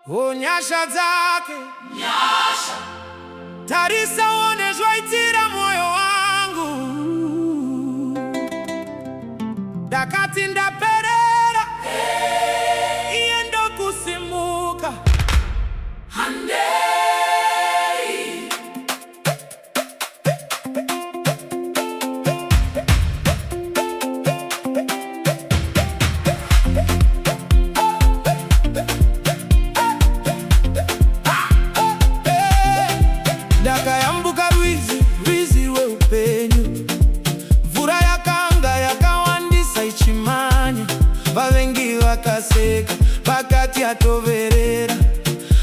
Onyasha zake nyasha tarisa wonejwa itira moyo wangu dakati ndaperera iendo kusimuka Handei Dakayambuka Rwizi we upenyu Mvura yakanga yakawandisa ichimanya Vavengi vakaseka pakati atoverera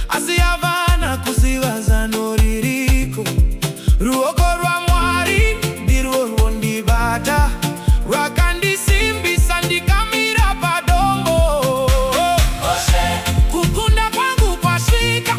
Asi havana kuzivaza noririko Ruoko rwa Mwari ndirwo rwondibata Rwakandisimbisa ndikamira padombo Kukunda kwangu kwasvika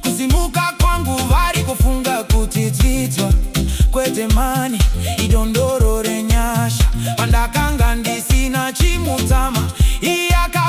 Kuzimuka kwangu vari kufunga kutititwa kwete mani idondorore nyasha pandakanga ndisina chimutama iyaka